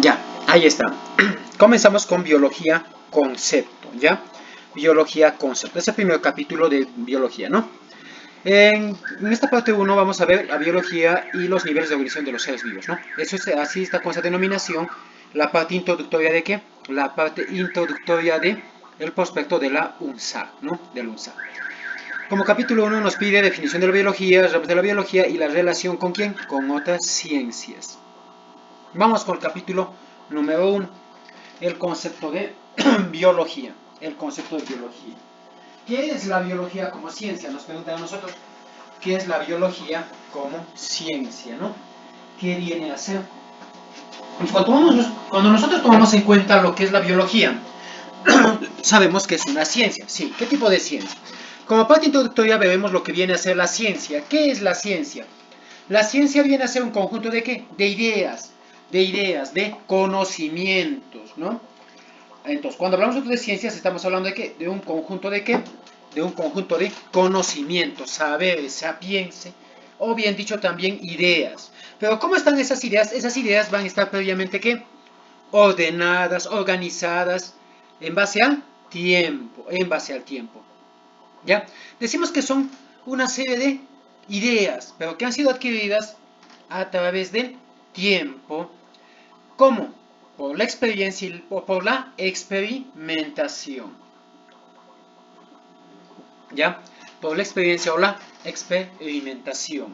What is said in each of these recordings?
Ya, ahí está. Comenzamos con biología concepto, ¿ya? Biología concepto. Es el primer capítulo de biología, ¿no? En esta parte uno vamos a ver la biología y los niveles de organización de los seres vivos, ¿no? Eso es así, está con esa denominación, la parte introductoria de qué? La parte introductoria de el prospecto de la UNSA, ¿no? Del UNSA. Como capítulo uno nos pide definición de la biología, ramas de la biología y la relación con quién? Con otras ciencias. Vamos con el capítulo número uno, el concepto de biología. El concepto de biología. ¿Qué es la biología como ciencia? Nos preguntan a nosotros. ¿Qué es la biología como ciencia, ¿no? ¿Qué viene a ser? Pues cuando nosotros tomamos en cuenta lo que es la biología, sabemos que es una ciencia, sí. ¿Qué tipo de ciencia? Como parte introductoria veremos lo que viene a ser la ciencia. ¿Qué es la ciencia? La ciencia viene a ser un conjunto de ¿qué? De ideas, de conocimientos, ¿no? Entonces, cuando hablamos de ciencias, estamos hablando de ¿qué? De un conjunto de ¿qué? De un conjunto de conocimientos, saberes, sapiense, o bien dicho también ideas. Pero ¿cómo están esas ideas? Esas ideas van a estar previamente ¿qué? Ordenadas, organizadas, en base al tiempo, en base al tiempo. ¿Ya? Decimos que son una serie de ideas, pero que han sido adquiridas a través del tiempo. ¿Cómo? Por la experiencia o por la experimentación. ¿Ya? Por la experiencia o la experimentación.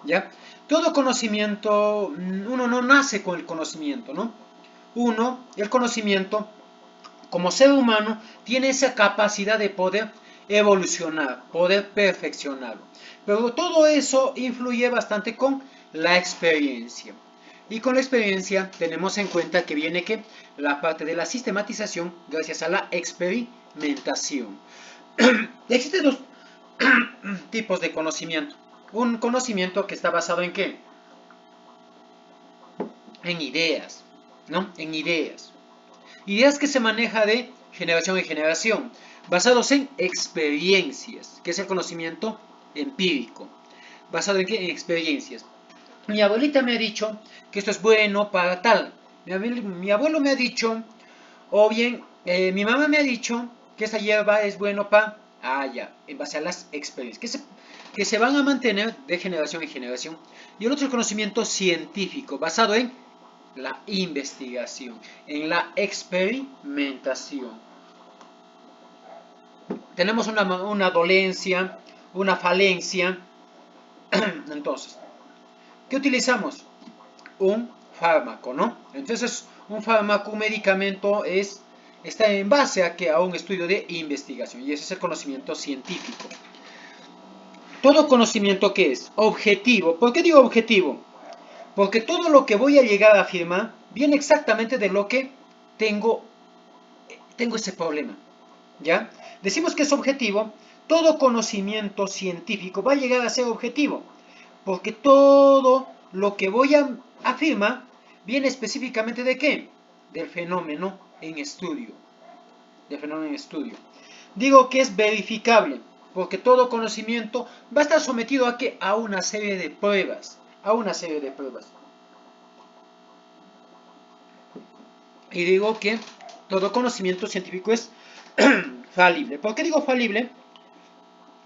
¿Ya? Todo conocimiento, uno no nace con el conocimiento, ¿no? El conocimiento, como ser humano, tiene esa capacidad de poder evolucionar, poder perfeccionarlo. Pero todo eso influye bastante con la experiencia. Y con la experiencia tenemos en cuenta que viene que la parte de la sistematización gracias a la experimentación. Existen dos tipos de conocimiento. Un conocimiento que está basado en qué? En ideas, ¿no? En ideas. Ideas que se maneja de generación en generación, basados en experiencias, que es el conocimiento empírico. ¿Basado en qué? En experiencias. Mi abuelita me ha dicho que esto es bueno para tal. Mi abuelo me ha dicho, o bien mi mamá me ha dicho que esta hierba es bueno para... Ah, ya, en base a las experiencias, que se van a mantener de generación en generación. Y el otro conocimiento científico, basado en la investigación, en la experimentación. Tenemos una dolencia, una falencia. Entonces, ¿qué utilizamos? Un fármaco, ¿no? Entonces, un fármaco, un medicamento está en base a un estudio de investigación y ese es el conocimiento científico. Todo conocimiento que es objetivo. ¿Por qué digo objetivo? Porque todo lo que voy a llegar a afirmar viene exactamente de lo que tengo ese problema. ¿Ya? Decimos que es objetivo. Todo conocimiento científico va a llegar a ser objetivo. Porque todo lo que voy a afirmar viene específicamente de qué? Del fenómeno en estudio. Del fenómeno en estudio. Digo que es verificable. Porque todo conocimiento va a estar sometido a qué? A una serie de pruebas. A una serie de pruebas. Y digo que todo conocimiento científico es falible. ¿Por qué digo falible?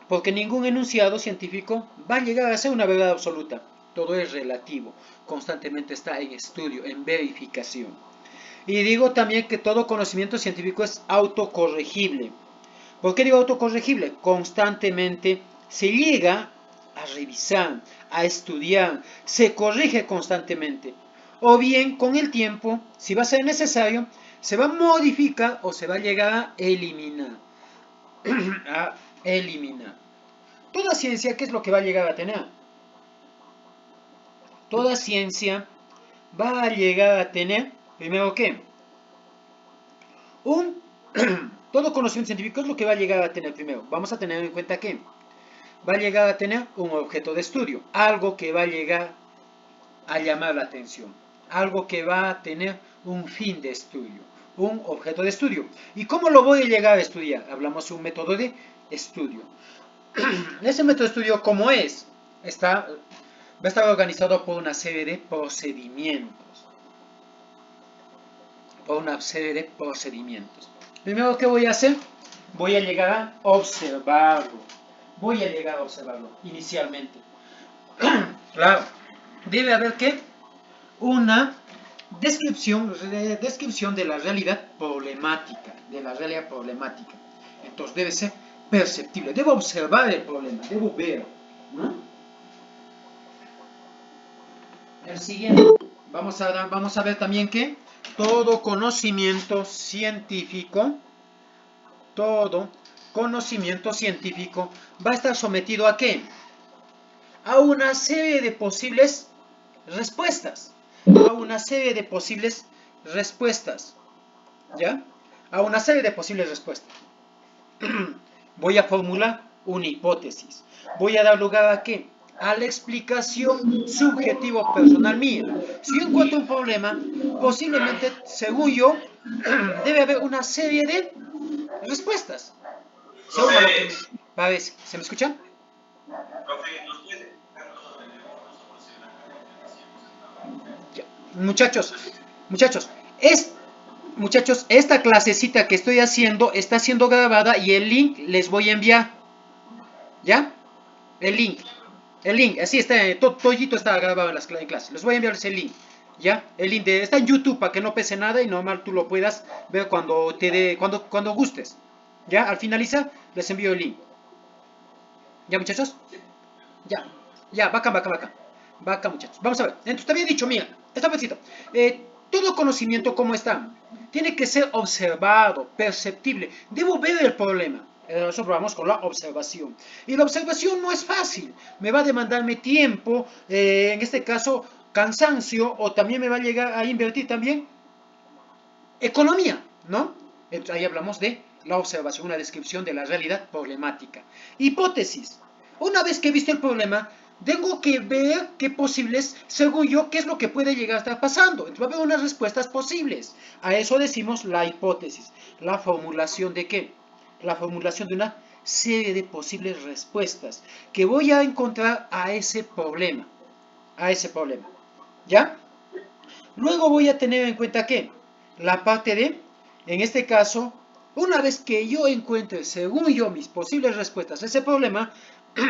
Porque ningún enunciado científico va a llegar a ser una verdad absoluta. Todo es relativo, constantemente está en estudio, en verificación. Y digo también que todo conocimiento científico es autocorregible. ¿Por qué digo autocorregible? Constantemente se llega a revisar, a estudiar, se corrige constantemente. O bien, con el tiempo, si va a ser necesario, se va a modificar o se va a llegar a eliminar. A eliminar. Toda ciencia, ¿qué es lo que va a llegar a tener? Toda ciencia va a llegar a tener, primero ¿qué? Todo conocimiento científico es lo que va a llegar a tener primero. Vamos a tener en cuenta que va a llegar a tener un objeto de estudio, algo que va a llegar a llamar la atención, algo que va a tener un fin de estudio, un objeto de estudio. ¿Y cómo lo voy a llegar a estudiar? Hablamos de un método de estudio. Ese método de estudio, ¿cómo es? Va a estar organizado por una serie de procedimientos. o una serie de procedimientos. Primero, ¿qué voy a hacer? Voy a llegar a observarlo. Voy a llegar a observarlo inicialmente. Claro, debe haber que una descripción de la realidad problemática. Entonces debe ser perceptible. Debo observar el problema, debo ver, ¿no? El siguiente. Vamos a ver también que todo conocimiento científico va a estar sometido ¿a qué? A una serie de posibles respuestas. ¿Ya? A una serie de posibles respuestas. Voy a formular una hipótesis. Voy a dar lugar ¿a qué? A la explicación subjetivo personal mía. Si yo encuentro un problema, posiblemente, según yo, debe haber una serie de respuestas. Según a lo que me parece. ¿Se me escucha? Ya. Muchachos, esta clasecita que estoy haciendo está siendo grabada y el link les voy a enviar. ¿Ya? El link, así está, todito está grabado en las clases. Les voy a enviar ese link. ¿Ya? El link está en YouTube para que no pese nada y normal tú lo puedas ver cuando gustes. ¿Ya? Al finalizar, les envío el link. ¿Ya, muchachos? Ya. Ya, bacán. Bacán, muchachos. Vamos a ver. Entonces, te había dicho, mira, está fácil. Todo conocimiento, ¿cómo está? Tiene que ser observado, perceptible. Debo ver el problema. Nosotros vamos con la observación. Y la observación no es fácil. Me va a demandarme tiempo, en este caso, cansancio, o también me va a llegar a invertir también economía, ¿no? Entonces, ahí hablamos de la observación, una descripción de la realidad problemática. Hipótesis. Una vez que he visto el problema, tengo que ver qué posibles, según yo, qué es lo que puede llegar a estar pasando. Entonces va a haber unas respuestas posibles. A eso decimos la hipótesis. La formulación de qué? La formulación de una serie de posibles respuestas que voy a encontrar a ese problema. ¿Ya? Luego voy a tener en cuenta que la parte de, en este caso, una vez que yo encuentre, según yo, mis posibles respuestas a ese problema,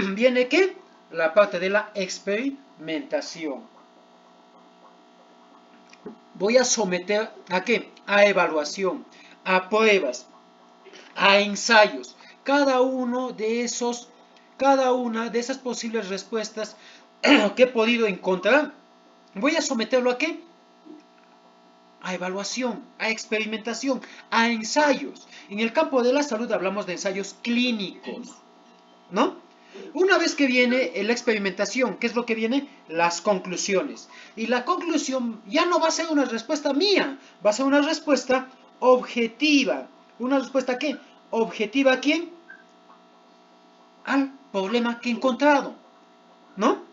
viene que la parte de la experimentación. Voy a someter ¿a qué? A evaluación, a pruebas, a ensayos. Cada una de esas posibles respuestas que he podido encontrar, voy a someterlo ¿a qué? A evaluación, a experimentación, a ensayos. En el campo de la salud hablamos de ensayos clínicos, ¿no? Una vez que viene la experimentación, ¿qué es lo que viene? Las conclusiones. Y la conclusión ya no va a ser una respuesta mía, va a ser una respuesta objetiva. ¿Una respuesta a qué? ¿Objetiva a quién? Al problema que he encontrado, ¿no?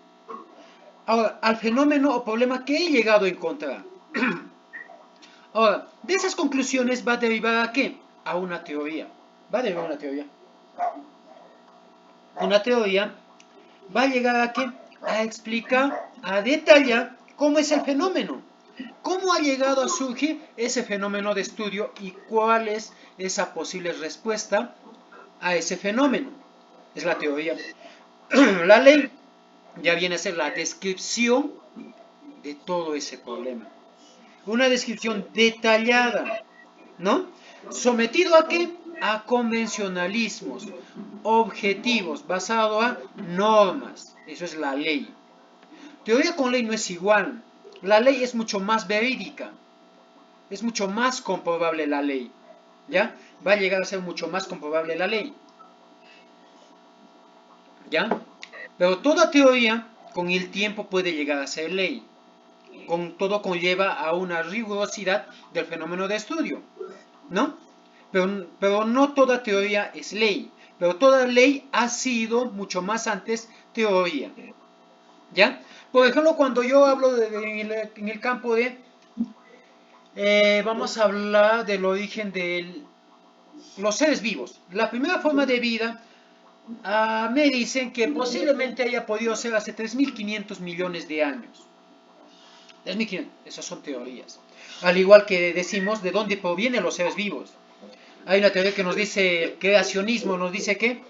Ahora, al fenómeno o problema que he llegado a encontrar. Ahora, de esas conclusiones va a derivar ¿a qué? A una teoría. Va a derivar a una teoría. Una teoría va a llegar ¿a qué? A explicar, a detallar cómo es el fenómeno. ¿Cómo ha llegado a surgir ese fenómeno de estudio y cuál es esa posible respuesta a ese fenómeno? Es la teoría. La ley ya viene a ser la descripción de todo ese problema. Una descripción detallada, ¿no? ¿Sometido a qué? A convencionalismos, objetivos, basado a normas. Eso es la ley. Teoría con ley no es igual. La ley es mucho más verídica. Es mucho más comprobable la ley. ¿Ya? Va a llegar a ser mucho más comprobable la ley. ¿Ya? Pero toda teoría con el tiempo puede llegar a ser ley. Todo conlleva a una rigurosidad del fenómeno de estudio, ¿no? Pero no toda teoría es ley, pero toda ley ha sido mucho más antes teoría, ¿ya? Por ejemplo, cuando yo hablo en el campo de, vamos a hablar del origen de los seres vivos. La primera forma de vida, me dicen que posiblemente haya podido ser hace 3.500 millones de años. 3.500, esas son teorías. Al igual que decimos de dónde provienen los seres vivos. Hay una teoría que nos dice, creacionismo, nos dice que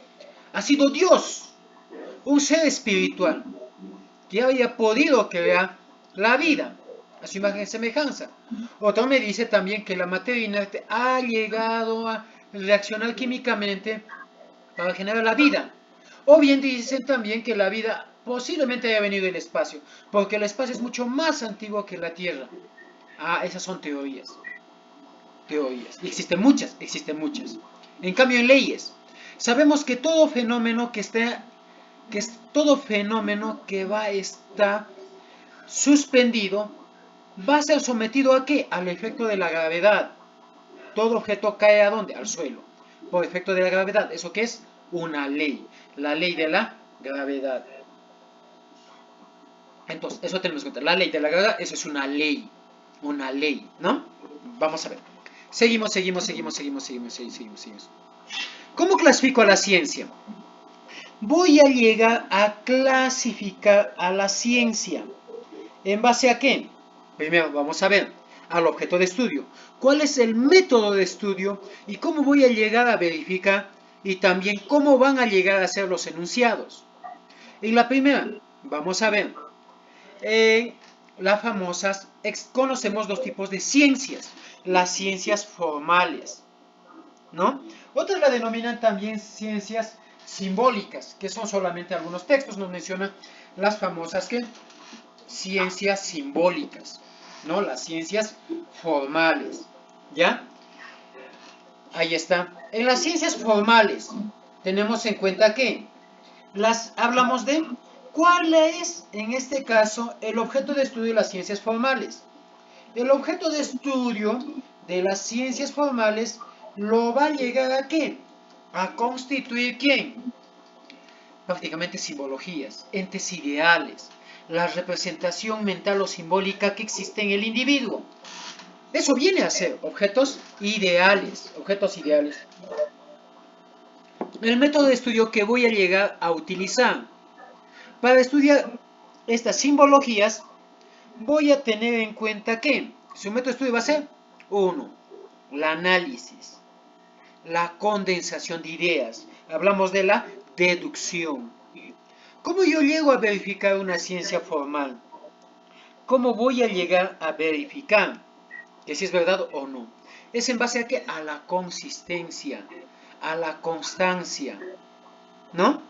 ha sido Dios, un ser espiritual, que había podido crear la vida a su imagen y semejanza. Otro me dice también que la materia inerte ha llegado a reaccionar químicamente para generar la vida. O bien dicen también que la vida posiblemente haya venido del espacio, porque el espacio es mucho más antiguo que la Tierra. Ah, esas son teorías. Teorías. Y existen muchas, existen muchas. En cambio, en leyes, sabemos que todo fenómeno todo fenómeno que va a estar suspendido va a ser sometido ¿a qué? Al efecto de la gravedad. Todo objeto cae ¿a dónde? Al suelo. Por efecto de la gravedad. ¿Eso qué es? Una ley. La ley de la gravedad. Entonces, eso tenemos que contar. La ley de la gravedad, eso es una ley. Una ley, ¿no? Vamos a ver. Seguimos. ¿Cómo clasifico a la ciencia? Voy a llegar a clasificar a la ciencia. ¿En base a qué? Primero vamos a ver al objeto de estudio. ¿Cuál es el método de estudio? Y cómo voy a llegar a verificar. Y también cómo van a llegar a ser los enunciados. En la primera, vamos a ver. Las famosas, conocemos dos tipos de ciencias. Las ciencias formales, ¿no? Otras la denominan también ciencias simbólicas, que son solamente algunos textos, nos mencionan las famosas que ciencias simbólicas, ¿no? Las ciencias formales, ¿ya? Ahí está. En las ciencias formales tenemos en cuenta que hablamos de cuál es, en este caso, el objeto de estudio de las ciencias formales. El objeto de estudio de las ciencias formales lo va a llegar ¿a qué? A constituir ¿quién? Prácticamente simbologías, entes ideales, la representación mental o simbólica que existe en el individuo. Eso viene a ser objetos ideales, El método de estudio que voy a llegar a utilizar para estudiar estas simbologías, voy a tener en cuenta que su método de estudio va a ser 1. El análisis, la condensación de ideas. Hablamos de la deducción. ¿Cómo yo llego a verificar una ciencia formal? ¿Cómo voy a llegar a verificar que si es verdad o no? Es en base a qué? A la consistencia, a la constancia, ¿no?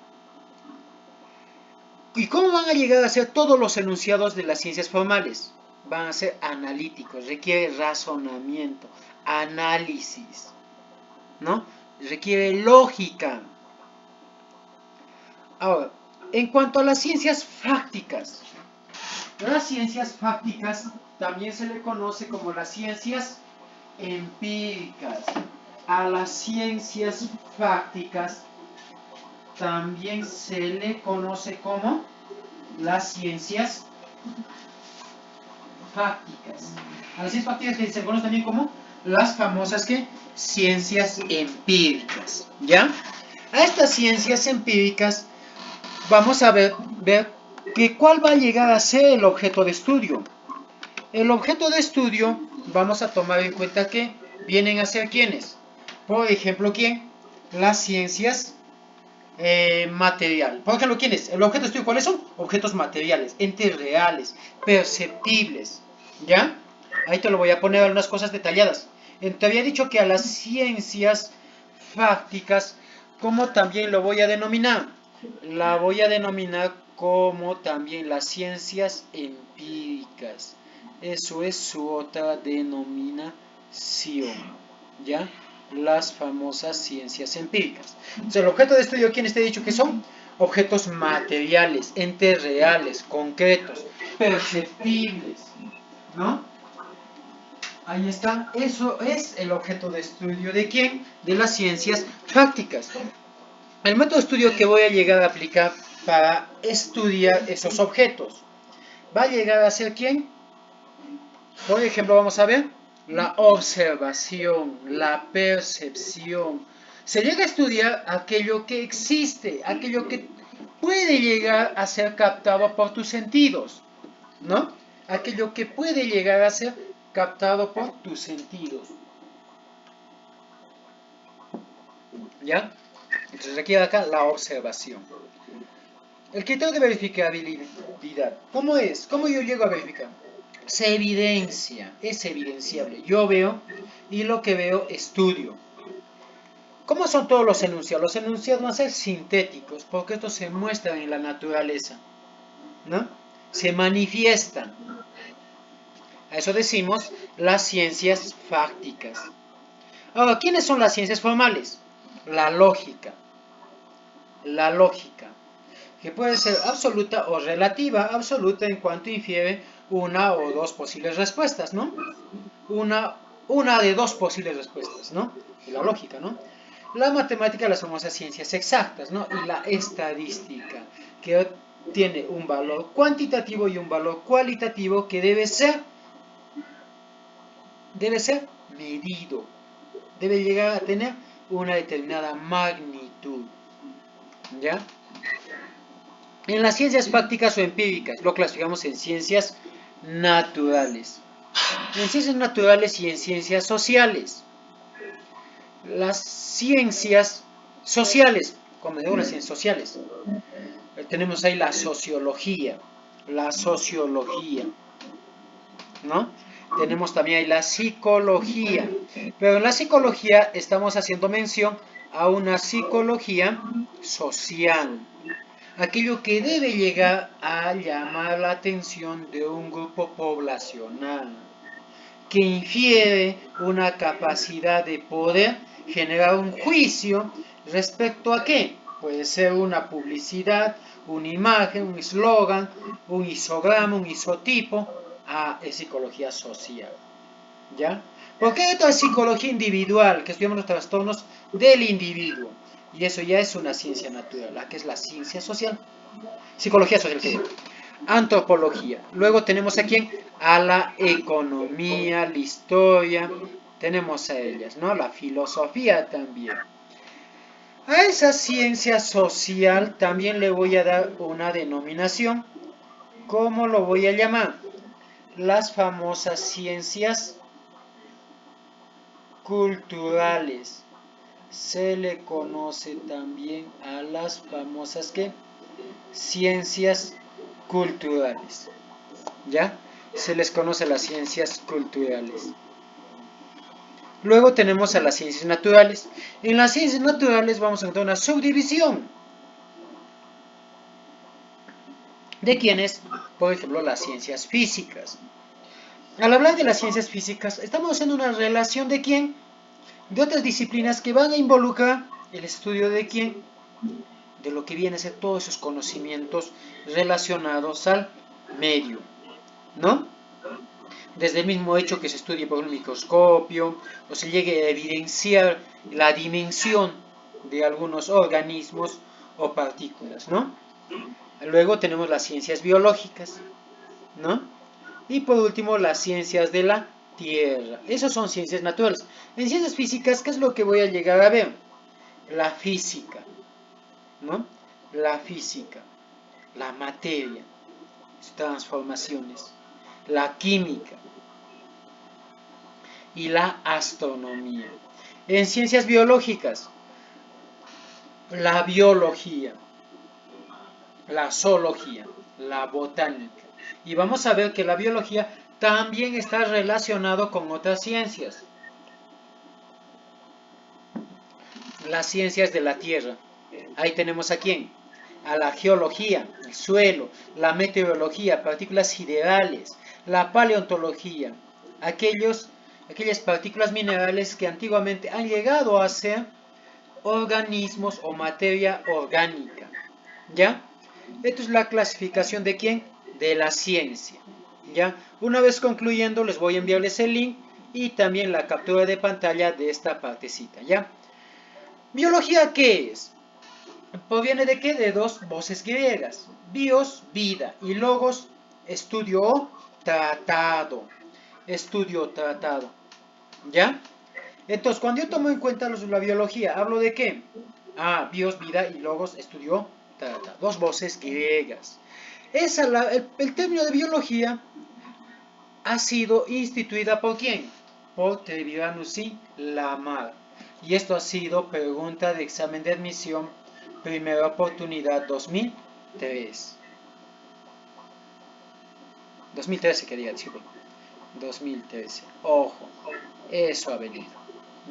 ¿Y cómo van a llegar a ser todos los enunciados de las ciencias formales? Van a ser analíticos, requiere razonamiento, análisis, ¿no? Requiere lógica. Ahora, en cuanto a las ciencias fácticas también se le conoce como las ciencias empíricas. A las ciencias fácticas también se le conoce como las ciencias fácticas. A las ciencias fácticas se le conoce también como las famosas ¿qué? Ciencias empíricas, ¿ya? A estas ciencias empíricas vamos a ver que cuál va a llegar a ser el objeto de estudio. El objeto de estudio vamos a tomar en cuenta que vienen a ser ¿quiénes? Por ejemplo, ¿quién? Las ciencias material. Por ejemplo, ¿quiénes? El objeto de estudio, ¿cuáles son? Objetos materiales, entes reales, perceptibles, ¿ya? Ahí te lo voy a poner algunas cosas detalladas. Te había dicho que a las ciencias fácticas, ¿cómo también lo voy a denominar? La voy a denominar como también las ciencias empíricas. Eso es su otra denominación, ¿ya? Las famosas ciencias empíricas. Entonces, el objeto de estudio, ¿quiénes te he dicho que son? Objetos materiales, entes reales, concretos, perceptibles, ¿no? Ahí está, eso es el objeto de estudio ¿de quién? De las ciencias fácticas. El método de estudio que voy a llegar a aplicar para estudiar esos objetos va a llegar a ser ¿quién? Por ejemplo, vamos a ver la observación, la percepción. Se llega a estudiar aquello que existe, aquello que puede llegar a ser captado por tus sentidos, ¿no? Aquello que puede llegar a ser captado por tus sentidos. ¿Ya? Entonces aquí acá la observación. El criterio de verificabilidad. ¿Cómo es? ¿Cómo yo llego a verificar? Se evidencia, es evidenciable. Yo veo y lo que veo estudio. ¿Cómo son todos los enunciados? Los enunciados van a ser sintéticos porque estos se muestran en la naturaleza, ¿no? Se manifiestan. A eso decimos las ciencias fácticas. Ahora, ¿quiénes son las ciencias formales? La lógica. La lógica, que puede ser absoluta o relativa. Absoluta en cuanto infiere una o dos posibles respuestas, ¿no? Una de dos posibles respuestas, ¿no? Y la lógica, ¿no? La matemática, las famosas ciencias exactas, ¿no? Y la estadística, que tiene un valor cuantitativo y un valor cualitativo que debe ser medido, debe llegar a tener una determinada magnitud, ¿ya? En las ciencias prácticas o empíricas lo clasificamos en ciencias naturales, en ciencias naturales y en ciencias sociales. Las ciencias sociales, como digo, las ciencias sociales, tenemos ahí la sociología, ¿no? Tenemos también ahí la psicología, pero en la psicología estamos haciendo mención a una psicología social, aquello que debe llegar a llamar la atención de un grupo poblacional, que infiere una capacidad de poder generar un juicio respecto a qué. Puede ser una publicidad, una imagen, un eslogan, un isograma, un isotipo. Es psicología social, ¿ya? Porque hay otra psicología individual, que estudiamos los trastornos del individuo. Y eso ya es una ciencia natural, la que es la ciencia social. Psicología social, ¿qué? Antropología. Luego tenemos aquí a la economía, la historia, tenemos a ellas, ¿no? La filosofía también. A esa ciencia social también le voy a dar una denominación. ¿Cómo lo voy a llamar? Las famosas ciencias culturales. Se le conoce también a las famosas ¿qué? Ciencias culturales. ¿Ya? Se les conoce las ciencias culturales. Luego tenemos a las ciencias naturales. En las ciencias naturales vamos a encontrar una subdivisión. ¿De quiénes? Por ejemplo, las ciencias físicas. Al hablar de las ciencias físicas, estamos haciendo una relación de quién? De otras disciplinas que van a involucrar el estudio de quién? De lo que viene a ser todos esos conocimientos relacionados al medio, ¿no? Desde el mismo hecho que se estudie por un microscopio o se llegue a evidenciar la dimensión de algunos organismos o partículas, ¿no? Luego tenemos las ciencias biológicas, ¿no? Y por último las ciencias de la Tierra. Esas son ciencias naturales. En ciencias físicas, ¿qué es lo que voy a llegar a ver? La física, ¿no? La física, la materia, sus transformaciones, la química y la astronomía. En ciencias biológicas, la biología, la zoología, la botánica. Y vamos a ver que la biología también está relacionado con otras ciencias. Las ciencias de la Tierra. Ahí tenemos a quién. A la geología, el suelo, la meteorología, partículas siderales, la paleontología, aquellas partículas minerales que antiguamente han llegado a ser organismos o materia orgánica. ¿Ya? Esto es la clasificación de quién? De la ciencia. ¿Ya? Una vez concluyendo, les voy a enviarles el link y también la captura de pantalla de esta partecita. ¿Ya? ¿Biología qué es? ¿Proviene de qué? De dos voces griegas. Bios, vida, y logos, estudio o tratado. Estudio o tratado. ¿Ya? Entonces, cuando yo tomo en cuenta la biología, ¿hablo de qué? Bios, vida y logos, estudio, tratado. Dos voces griegas. El término de biología ha sido instituida ¿por quién? Por Treviranus y Lamarck. Y esto ha sido pregunta de examen de admisión, primera oportunidad 2003. 2013 quería decir, 2013. Ojo, eso ha venido.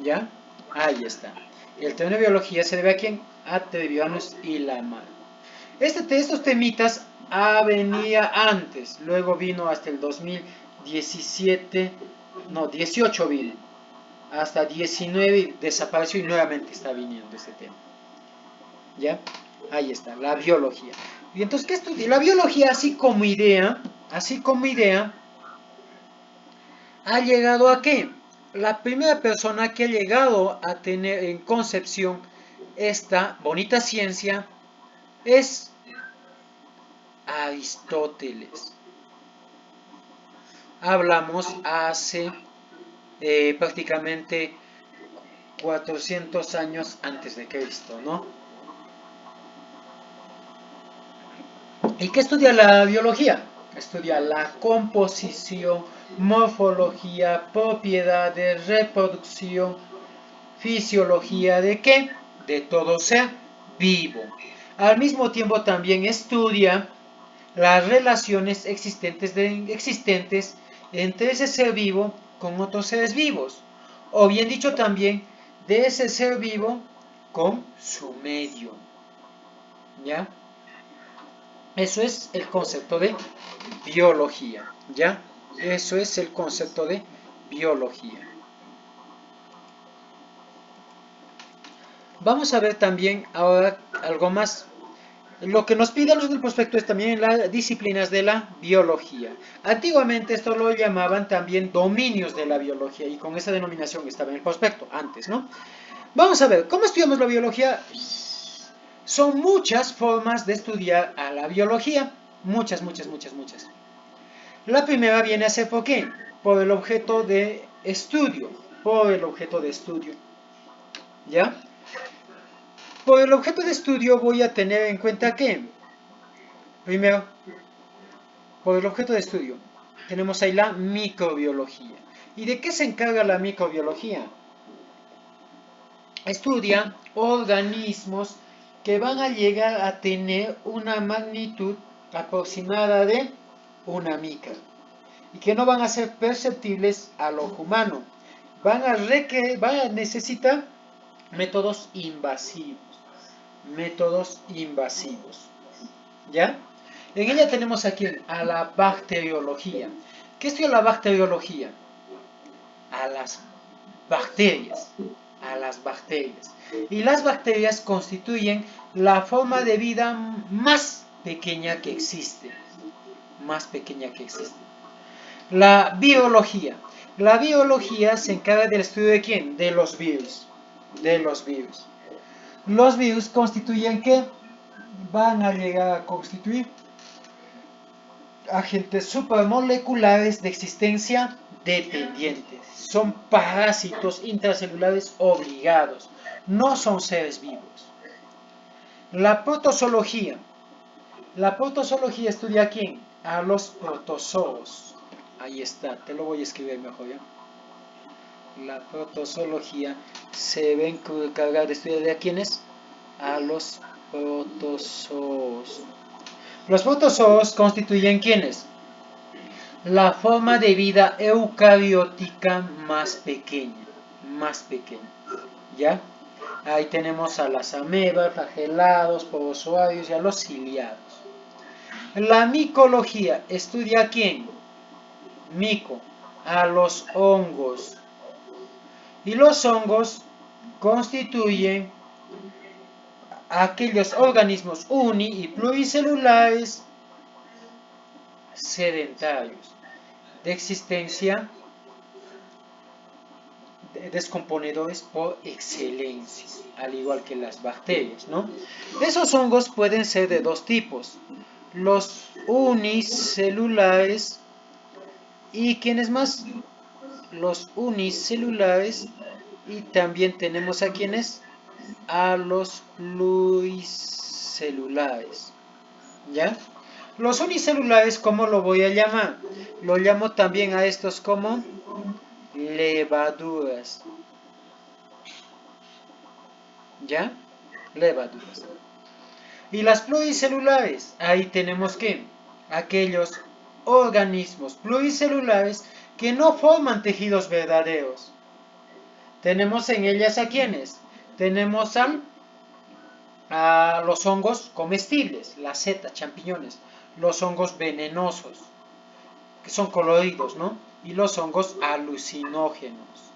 ¿Ya? Ahí está. El tema de biología se debe a quién? A Treviranus y Lamarck. Estos temitas venía antes, luego vino hasta el 2017, no, 18 vino, hasta 19 desapareció y nuevamente está viniendo este tema. ¿Ya? Ahí está, la biología. Y entonces, ¿qué estudia? La biología, así como idea, ha llegado a qué? La primera persona que ha llegado a tener en concepción esta bonita ciencia es Aristóteles. Hablamos hace prácticamente 400 años antes de Cristo, ¿no? ¿Y qué estudia la biología? Estudia la composición, morfología, propiedades, reproducción, fisiología de qué? De todo ser vivo. Al mismo tiempo también estudia las relaciones existentes entre ese ser vivo con otros seres vivos. O bien dicho también, de ese ser vivo con su medio. ¿Ya? Eso es el concepto de biología. ¿Ya? Eso es el concepto de biología. Vamos a ver también ahora algo más. Lo que nos pide a los del prospecto es también las disciplinas de la biología. Antiguamente esto lo llamaban también dominios de la biología y con esa denominación estaba en el prospecto antes, ¿no? Vamos a ver, ¿cómo estudiamos la biología? Son muchas formas de estudiar a la biología. Muchas. La primera viene a ser ¿por qué? Por el objeto de estudio. ¿Ya? Por el objeto de estudio voy a tener en cuenta que, primero, por el objeto de estudio, tenemos ahí la microbiología. ¿Y de qué se encarga la microbiología? Estudia organismos que van a llegar a tener una magnitud aproximada de una micra y que no van a ser perceptibles al ojo humano. Van a necesitar métodos invasivos. ¿Ya? En ella tenemos aquí a la bacteriología. ¿Qué estudia la bacteriología? A las bacterias. Y las bacterias constituyen la forma de vida más pequeña que existe. La biología. La biología se encarga del estudio de quién? De los virus. Los virus constituyen ¿qué? Van a llegar a constituir agentes supramoleculares de existencia dependientes. Son parásitos intracelulares obligados. No son seres vivos. La protozoología. La protozoología estudia a quién? A los protozoos. Ahí está, te lo voy a escribir mejor, ¿ya? La protozoología se va a encargar de estudiar a quiénes? A los protozoos. Los protozoos constituyen ¿quiénes? La forma de vida eucariótica más pequeña. ¿Ya? Ahí tenemos a las amebas, flagelados, porozoarios y a los ciliados. La micología estudia a quién? A los hongos. Y los hongos constituyen aquellos organismos uni y pluricelulares sedentarios de existencia de descomponedores por excelencia, al igual que las bacterias, ¿no? Esos hongos pueden ser de dos tipos: los unicelulares y ¿quiénes más? Los unicelulares, y también tenemos a quienes, a los pluricelulares. ¿Ya? Los unicelulares, ¿cómo lo voy a llamar? Lo llamo también a estos como levaduras. ¿Ya? Levaduras. Y las pluricelulares, ahí tenemos que aquellos organismos pluricelulares que no forman tejidos verdaderos. Tenemos en ellas a quienes. Tenemos a los hongos comestibles, las setas, champiñones, los hongos venenosos, que son coloridos, ¿no? Y los hongos alucinógenos,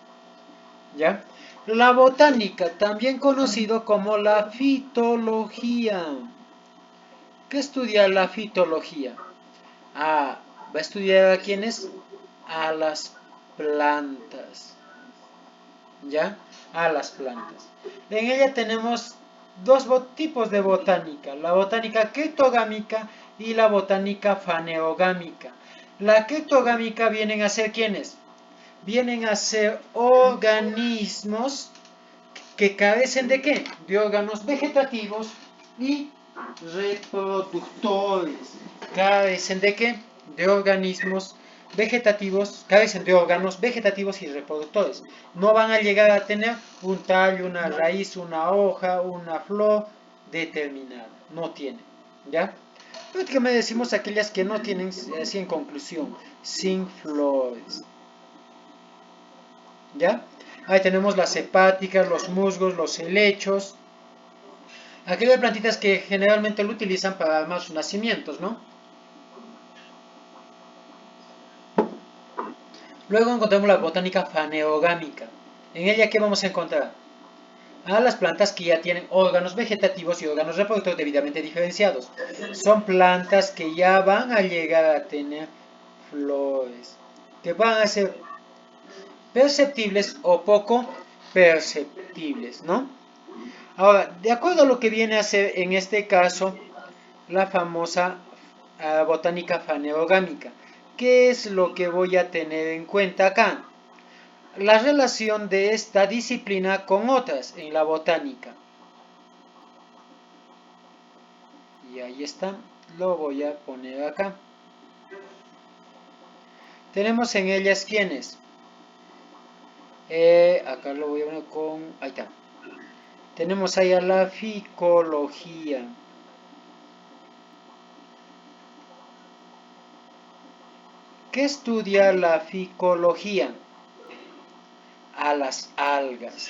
¿ya? La botánica, también conocido como la fitología. ¿Qué estudia la fitología? Va a estudiar a quiénes, a las plantas, ¿ya? A las plantas. En ella tenemos dos tipos de botánica, la botánica criptogámica y la botánica faneogámica. La criptogámica vienen a ser ¿quiénes? Vienen a ser organismos que carecen de ¿qué? De órganos vegetativos y reproductores. ¿Carecen de qué? De organismos vegetativos, carecen de órganos vegetativos y reproductores. No van a llegar a tener un tallo, una raíz, una hoja, una flor determinada. No tienen, ¿ya? Prácticamente decimos aquellas que no tienen, así en conclusión, sin flores, ¿ya? Ahí tenemos las hepáticas, los musgos, los helechos, aquellas plantitas que generalmente lo utilizan para armar sus nacimientos, ¿no? Luego encontramos la botánica faneogámica. En ella, ¿qué vamos a encontrar? A las plantas que ya tienen órganos vegetativos y órganos reproductores debidamente diferenciados. Son plantas que ya van a llegar a tener flores, que van a ser perceptibles o poco perceptibles, ¿no? Ahora, de acuerdo a lo que viene a ser en este caso la famosa botánica faneogámica, ¿qué es lo que voy a tener en cuenta acá? La relación de esta disciplina con otras en la botánica. Y ahí está, lo voy a poner acá. Tenemos en ellas quiénes. Acá lo voy a poner con... Ahí está. Tenemos ahí a la ficología. ¿Qué estudia la ficología? A las algas.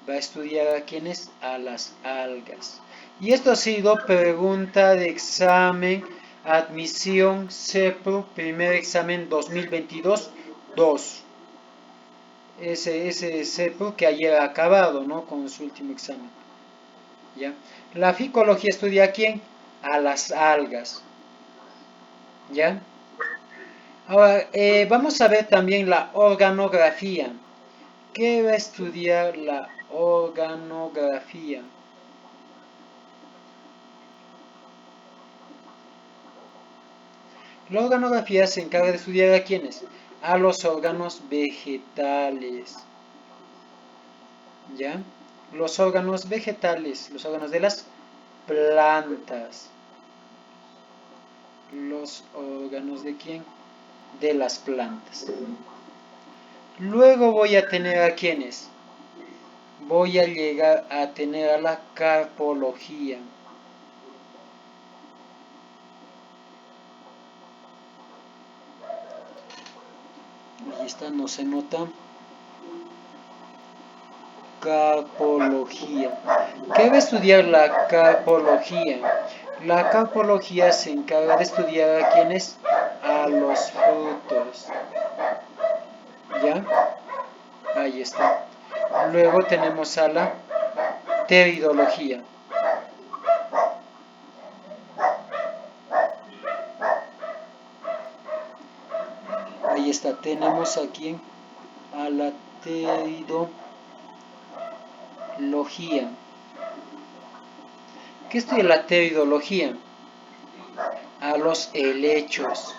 Va a estudiar a quiénes, a las algas. Y esto ha sido pregunta de examen, admisión CEPRO, primer examen 2022-2. Ese CEPRO que ayer ha acabado, ¿no? Con su último examen. ¿Ya? La ficología estudia a quién, a las algas. ¿Ya? Ahora, vamos a ver también la organografía. ¿Qué va a estudiar la organografía? La organografía se encarga de estudiar a quiénes, a los órganos vegetales, ¿ya? Los órganos vegetales, los órganos de las plantas. Los órganos de quién, de las plantas. Luego voy a tener a quiénes, voy a llegar a tener a la carpología. Ahí está, no se nota. Carpología. ¿Qué va a estudiar la carpología? La carpología se encarga de estudiar a quiénes, a los frutos. ¿Ya? Ahí está. Luego tenemos a la pteridología. Ahí está. Tenemos aquí a la pteridología. ¿Qué estudia la pteridología? A los helechos.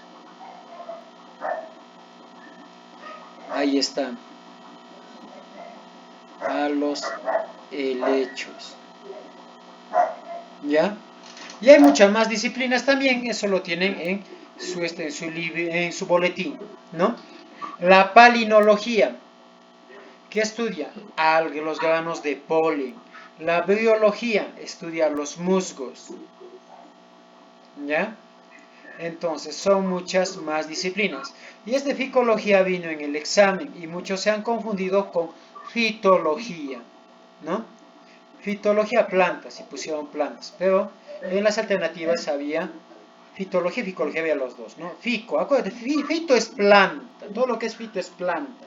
Ahí está. A los helechos. ¿Ya? Y hay muchas más disciplinas también, eso lo tienen en su boletín, ¿no? La palinología, que estudia los granos de polen. La biología estudia los musgos, ¿ya? Entonces son muchas más disciplinas. Y ficología vino en el examen y muchos se han confundido con fitología, ¿no? Fitología plantas y pusieron plantas, pero en las alternativas había fitología y ficología, había los dos, ¿no? Fico, acuérdate, fito es planta, todo lo que es fito es planta,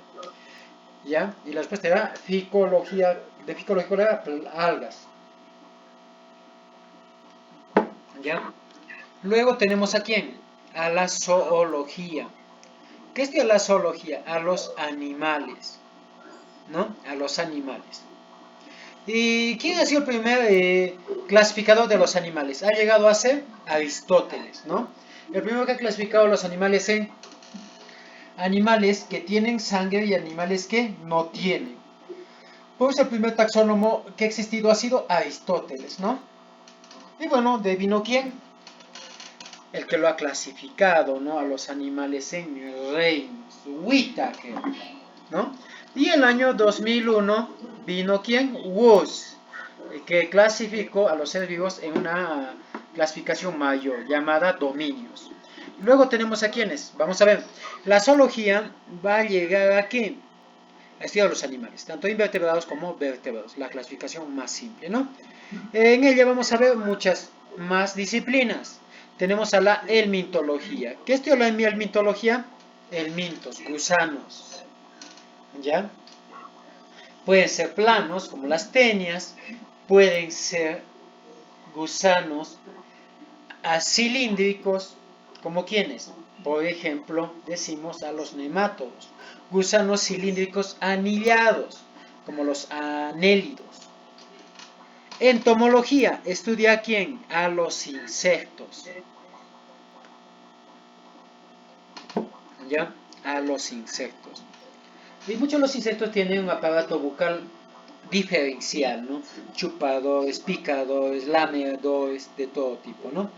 ¿ya? Y la respuesta era ficología, de ficología era algas, ¿ya? Luego tenemos a quién, a la zoología. ¿Qué estudia la zoología? A los animales, ¿no? A los animales. ¿Y quién ha sido el primer clasificador de los animales? Ha llegado a ser Aristóteles, ¿no? El primero que ha clasificado los animales en animales que tienen sangre y animales que no tienen. Por eso el primer taxónomo que ha existido ha sido Aristóteles, ¿no? Y bueno, ¿de vino quién? El que lo ha clasificado, ¿no? A los animales en reinos, Whittaker, ¿no? Y el año 2001 vino ¿quién? Woos, que clasificó a los seres vivos en una clasificación mayor llamada dominios. Luego tenemos a quiénes, vamos a ver, la zoología va a llegar a qué? A estudiar los animales, tanto invertebrados como vertebrados, la clasificación más simple, ¿no? En ella vamos a ver muchas más disciplinas. Tenemos a la helmintología. ¿Qué estudia la helmintología? Helmintos, gusanos, ¿ya? Pueden ser planos, como las tenias, pueden ser gusanos cilíndricos, como quienes, por ejemplo, decimos a los nemátodos, gusanos cilíndricos anillados, como los anélidos. Entomología, estudia a quién, a los insectos, ¿ya? A los insectos. Y muchos de los insectos tienen un aparato bucal diferencial, ¿no? Chupadores, picadores, lamedores, de todo tipo, ¿no?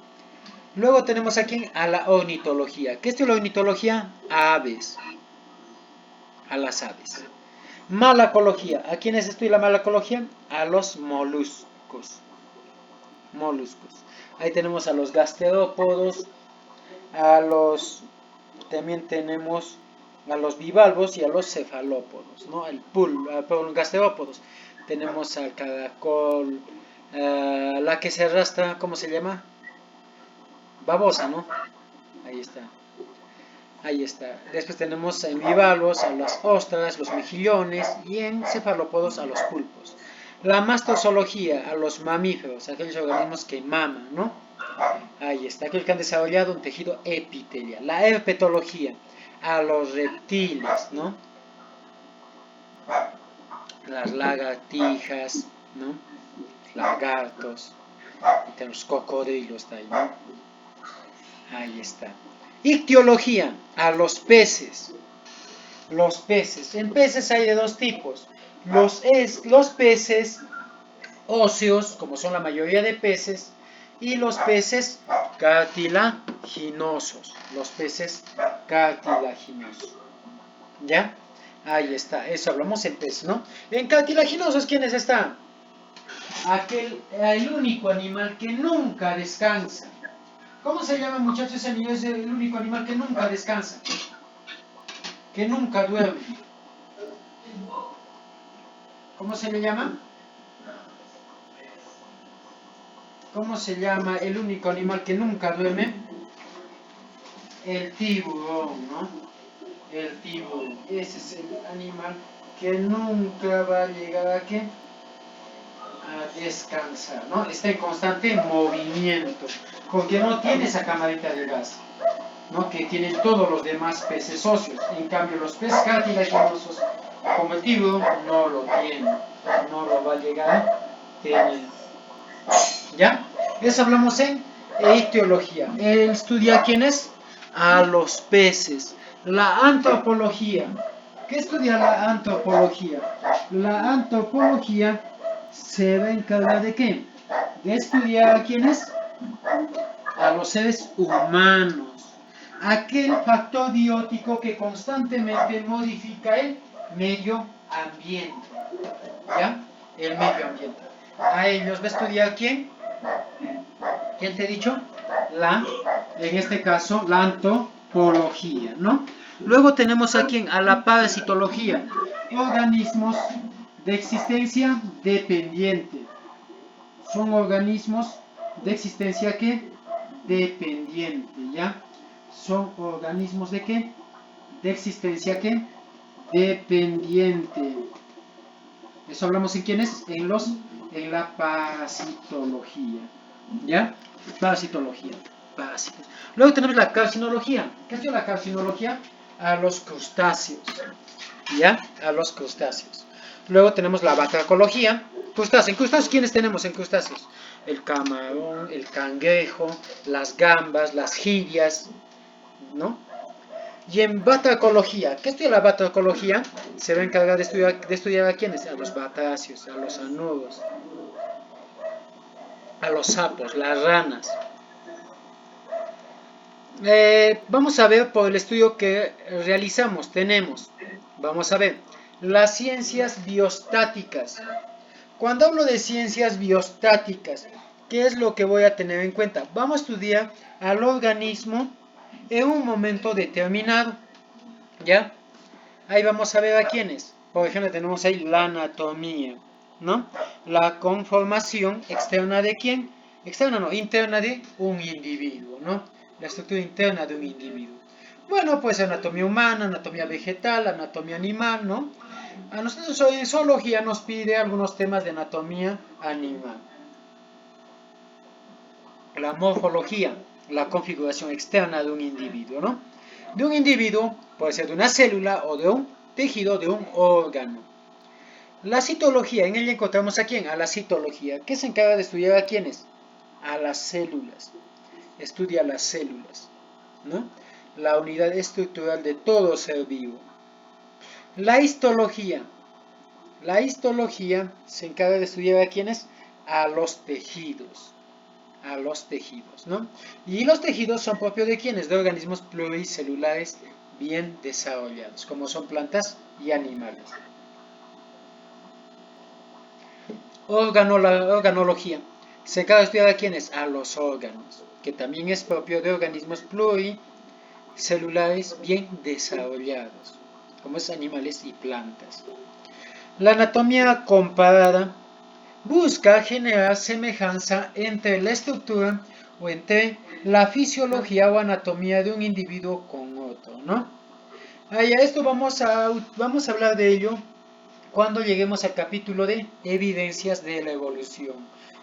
Luego tenemos aquí a la ornitología. ¿Qué es la ornitología? A aves, a las aves. Malacología. ¿A quiénes estudia la malacología? A los moluscos. Moluscos. Ahí tenemos a los gasterópodos, también tenemos a los bivalvos y a los cefalópodos, ¿no? Perdón, gasterópodos. Tenemos al caracol, la que se arrastra, ¿cómo se llama? Babosa, ¿no? Ahí está. Ahí está. Después tenemos en bivalvos a las ostras, los mejillones y en cefalópodos a los pulpos. La mastozoología a los mamíferos, aquellos organismos que maman, ¿no? Ahí está, aquellos que han desarrollado un tejido epitelial. La herpetología a los reptiles, ¿no? Las lagartijas, ¿no? Lagartos, y tenemos cocodrilos ahí, ¿no? Ahí está. Ictiología a los peces. Los peces. En peces hay de dos tipos. Los peces óseos, como son la mayoría de peces, y los peces cartilaginosos. Los peces cartilaginosos. ¿Ya? Ahí está. Eso hablamos en peces, ¿no? En cartilaginosos, ¿quiénes están? El único animal que nunca descansa. ¿Cómo se llama, muchachos, ese animal? Es el único animal que nunca descansa, que nunca duerme. ¿Cómo se le llama? ¿Cómo se llama el único animal que nunca duerme? El tiburón, ¿no? El tiburón. Ese es el animal que nunca va a llegar a ¿qué? A descansar, ¿no? Está en constante movimiento, porque no tiene esa camarita de gas, ¿no? Que tienen todos los demás peces óseos. En cambio, los peces cartilaginosos, como el tiburón, no lo tienen, no lo va a llegar a tener. ¿Ya? Eso hablamos en ictiología. Él estudia a quiénes, a los peces. La antropología. ¿Qué estudia la antropología? La antropología se va a encargar de qué? De estudiar a quiénes, a los seres humanos. Aquel factor biótico que constantemente modifica el medio ambiente. ¿Ya? El medio ambiente. A ellos va a estudiar ¿quién? ¿Quién te he dicho? En este caso, la antropología, ¿no? Luego tenemos aquí a la parasitología, organismos de existencia dependiente. Son organismos de existencia ¿qué? Dependiente, ¿ya? Son organismos de ¿qué? De existencia ¿qué? Dependiente. Eso hablamos en quiénes, en la parasitología, ¿ya? Parasitología, parásitos. Luego tenemos la carcinología. ¿Qué es la carcinología? A los crustáceos, ¿ya? A los crustáceos. Luego tenemos la batracología. Crustáceos. ¿En crustáceos quiénes tenemos en crustáceos? El camarón, el cangrejo, las gambas, las jirias, ¿no? Y en batracología, ¿qué estudia la batracología? Se va a encargar de estudiar a quiénes, a los batracios, a los anuros, a los sapos, las ranas. Vamos a ver por el estudio que realizamos, vamos a ver, las ciencias biostáticas. Cuando hablo de ciencias biostáticas, ¿qué es lo que voy a tener en cuenta? Vamos a estudiar al organismo en un momento determinado, ¿ya? Ahí vamos a ver a quiénes. Por ejemplo, tenemos ahí la anatomía, ¿no? La conformación externa de quién? Externa no, interna de un individuo, ¿no? La estructura interna de un individuo. Bueno, pues anatomía humana, anatomía vegetal, anatomía animal, ¿no? A nosotros en zoología nos pide algunos temas de anatomía animal. La morfología, la configuración externa de un individuo, ¿no? De un individuo, puede ser de una célula o de un tejido, de un órgano. La citología, en ella encontramos a quién, a la citología, que se encarga de estudiar a quiénes, a las células, estudia las células, ¿no? La unidad estructural de todo ser vivo. La histología se encarga de estudiar a quiénes, a los tejidos, ¿no? Y los tejidos son propios de quiénes, de organismos pluricelulares bien desarrollados, como son plantas y animales. Organología. Se encarga de estudiar a quiénes, a los órganos, que también es propio de organismos pluricelulares bien desarrollados, como es animales y plantas. La anatomía comparada busca generar semejanza entre la estructura o entre la fisiología o anatomía de un individuo con otro, ¿no? Esto vamos a hablar de ello cuando lleguemos al capítulo de evidencias de la evolución.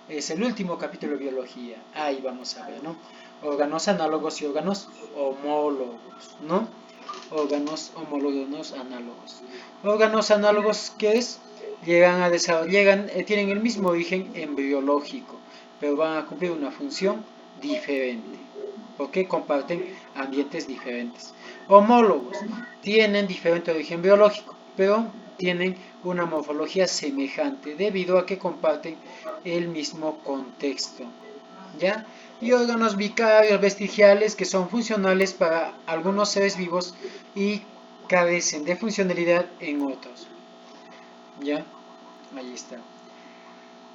Es el último capítulo de biología. Ahí vamos a ver, ¿no? Órganos análogos y órganos homólogos, ¿no? Órganos homólogos análogos. Órganos análogos, ¿qué es? Tienen el mismo origen embriológico, pero van a cumplir una función diferente, porque comparten ambientes diferentes. Homólogos tienen diferente origen biológico, pero tienen una morfología semejante debido a que comparten el mismo contexto, ¿ya? Y órganos vicarios vestigiales que son funcionales para algunos seres vivos y carecen de funcionalidad en otros, ¿ya? Ahí está.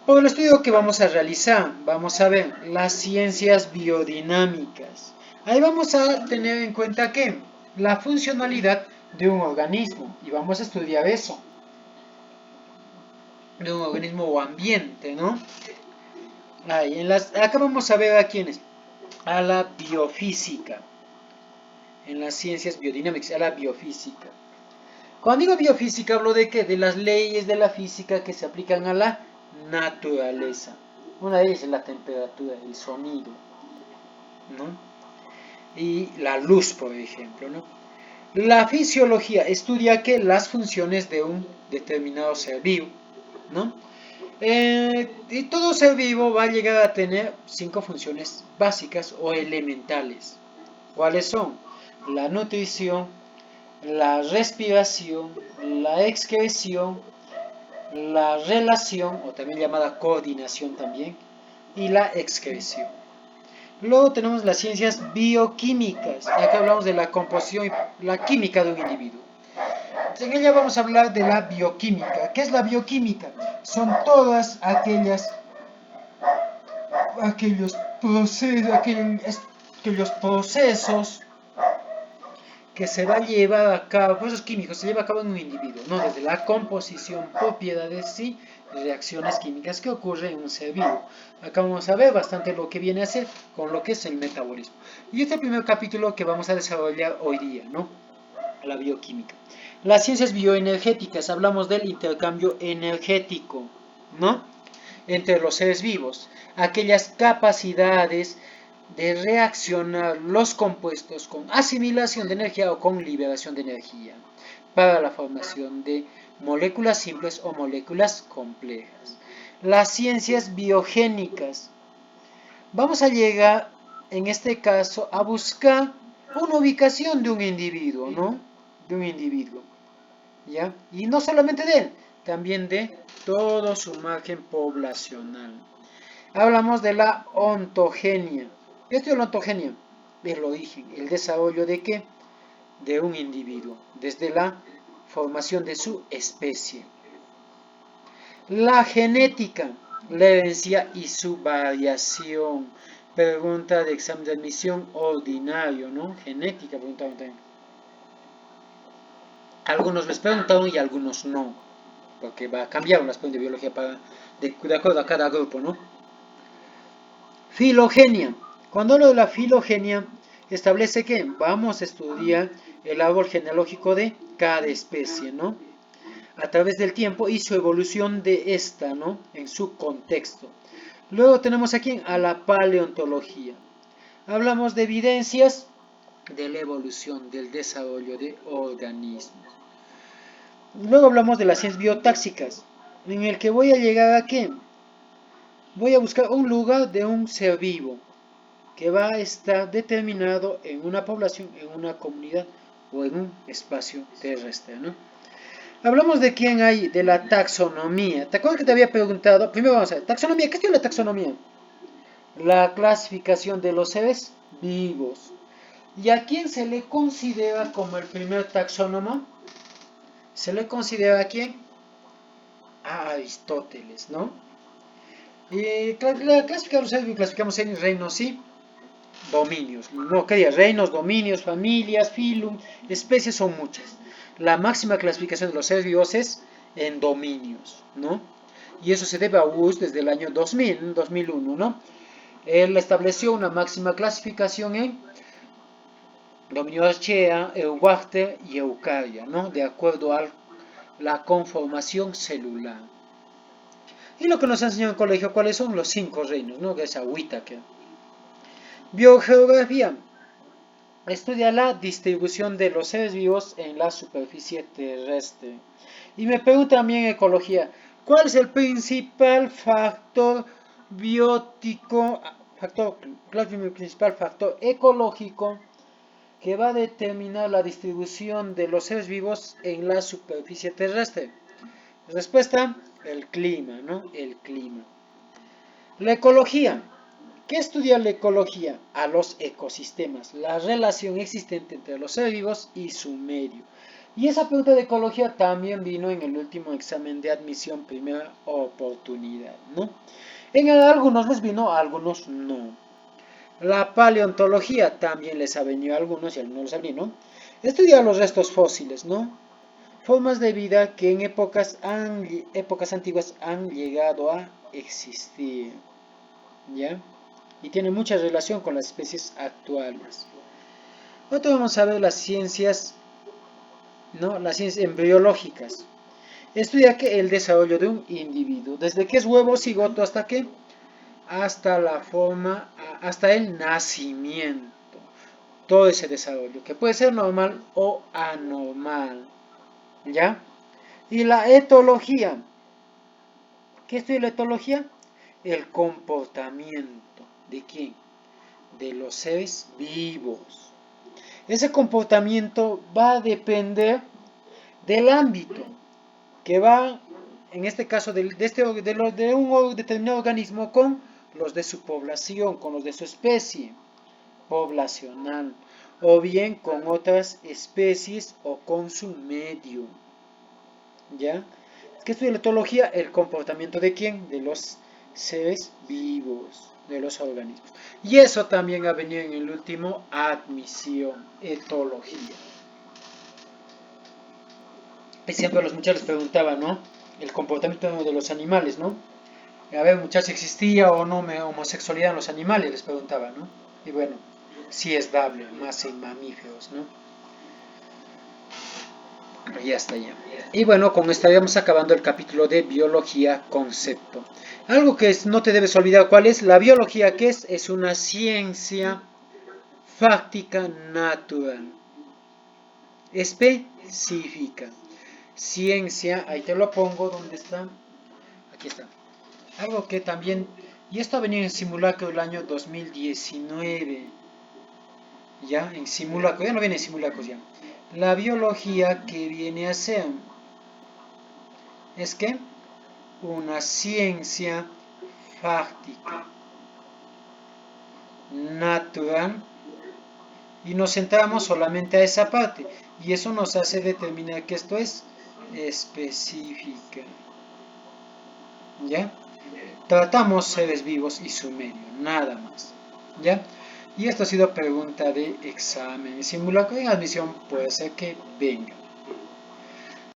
Por el estudio que vamos a realizar, vamos a ver las ciencias biodinámicas. Ahí vamos a tener en cuenta que la funcionalidad de un organismo, y vamos a estudiar eso, de un organismo o ambiente, ¿no? Ahí, acá vamos a ver a quiénes, a la biofísica, en las ciencias biodinámicas, a la biofísica. Cuando digo biofísica hablo de qué, de las leyes de la física que se aplican a la naturaleza. Una de ellas es la temperatura, el sonido, ¿no? Y la luz, por ejemplo, ¿no? La fisiología estudia que las funciones de un determinado ser vivo, ¿no? Y todo ser vivo va a llegar a tener 5 funciones básicas o elementales. ¿Cuáles son? La nutrición, la respiración, la excreción, la relación, o también llamada coordinación también, y la excreción. Luego tenemos las ciencias bioquímicas. Acá hablamos de la composición y la química de un individuo. En ella vamos a hablar de la bioquímica. ¿Qué es la bioquímica? Son todas aquellos procesos que se va a llevar a cabo, procesos químicos, se lleva a cabo en un individuo, ¿no? Desde la composición, propiedades y reacciones químicas que ocurren en un ser vivo. Acá vamos a ver bastante lo que viene a ser con lo que es el metabolismo. Y este es el primer capítulo que vamos a desarrollar hoy día, ¿no? La bioquímica. Las ciencias bioenergéticas, hablamos del intercambio energético, ¿no? Entre los seres vivos, aquellas capacidades de reaccionar los compuestos con asimilación de energía o con liberación de energía para la formación de moléculas simples o moléculas complejas. Las ciencias biogénicas. Vamos a llegar, en este caso, a buscar una ubicación de un individuo, ¿no? De un individuo, ¿ya? Y no solamente de él, también de todo su margen poblacional. Hablamos de la ontogenia. ¿Qué es la ontogenia? El origen, el desarrollo de qué? De un individuo, desde la formación de su especie. La genética, la herencia y su variación. Pregunta de examen de admisión ordinario, ¿no? Genética, preguntaron también. Algunos les preguntaron y algunos no, porque va a cambiar las preguntas de biología de acuerdo a cada grupo, ¿no? Filogenia. Cuando hablo de la filogenia, establece que vamos a estudiar el árbol genealógico de cada especie, ¿no? A través del tiempo y su evolución de esta, ¿no? En su contexto. Luego tenemos aquí a la paleontología. Hablamos de evidencias de la evolución, del desarrollo de organismos. Luego hablamos de las ciencias biotáxicas, en el que voy a llegar a qué? Voy a buscar un lugar de un ser vivo que va a estar determinado en una población, en una comunidad o en un espacio terrestre, ¿no? Hablamos de quién hay, de la taxonomía. ¿Te acuerdas que te había preguntado? Primero vamos a ver, taxonomía, ¿qué es la taxonomía? La clasificación de los seres vivos. ¿Y a quién se le considera como el primer taxónomo? Se le considera a quién? A Aristóteles, ¿no? Y la clasificación de los seres vivos clasificamos en reinos y dominios. No, ¿qué diría? Reinos, dominios, familias, filum, especies son muchas. La máxima clasificación de los seres vivos es en dominios, ¿no? Y eso se debe a Wood desde el año 2000, 2001, ¿no? Él estableció una máxima clasificación en dominio Archaea, Eubarter y Eukarya, ¿no? De acuerdo a la conformación celular. Y lo que nos enseñó en el colegio, ¿cuáles son los 5 reinos, ¿no? Que es Whittaker. Biogeografía. Estudia la distribución de los seres vivos en la superficie terrestre. Y me pregunta también ecología, ¿cuál es el principal factor biótico, principal factor ecológico que va a determinar la distribución de los seres vivos en la superficie terrestre? Respuesta, el clima, ¿no? El clima. La ecología. ¿Qué estudia la ecología? A los ecosistemas, la relación existente entre los seres vivos y su medio. Y esa pregunta de ecología también vino en el último examen de admisión, primera oportunidad, ¿no? En algunos les vino, a algunos no. La paleontología también les ha venido a algunos y a algunos les ha venido, ¿no? Estudia los restos fósiles, ¿no? Formas de vida que en épocas antiguas han llegado a existir, ¿ya? Y tiene mucha relación con las especies actuales. Ahora vamos a ver las ciencias, ¿no? Las ciencias embriológicas. Estudia que el desarrollo de un individuo, desde que es huevo cigoto hasta que, hasta la forma, hasta el nacimiento. Todo ese desarrollo, que puede ser normal o anormal, ¿ya? Y la etología. ¿Qué estudia la etología? El comportamiento. ¿De quién? De los seres vivos. Ese comportamiento va a depender del ámbito que va, en este caso, de un determinado organismo con los de su población, con los de su especie poblacional, o bien con otras especies o con su medio. ¿Ya? ¿Qué estudia la etología? El comportamiento de quién? De los seres vivos, de los organismos. Y eso también ha venido en el último admisión, etología. Y siempre a los muchachos les preguntaba, ¿no? El comportamiento de los animales, ¿no? A ver, muchachos, ¿existía o no homosexualidad en los animales? Les preguntaba, ¿no? Y bueno, sí es dable, más en mamíferos, ¿no? Ya está ya. Y bueno, con esto estaríamos acabando el capítulo de biología concepto. Algo que no te debes olvidar, ¿cuál es? La biología, ¿qué es? Es una ciencia fáctica natural, específica. Ciencia, ahí te lo pongo, ¿dónde está? Aquí está. Algo que también, y esto ha venido en simulacro el año 2019, ya, en simulacro, ya no viene en simulacros ya. La biología que viene a ser, es que una ciencia fáctica, natural, y nos centramos solamente a esa parte, y eso nos hace determinar que esto es específica, ¿ya? Tratamos seres vivos y su medio, nada más, ¿ya? Y esto ha sido pregunta de examen. Simulacro en admisión puede ser que venga.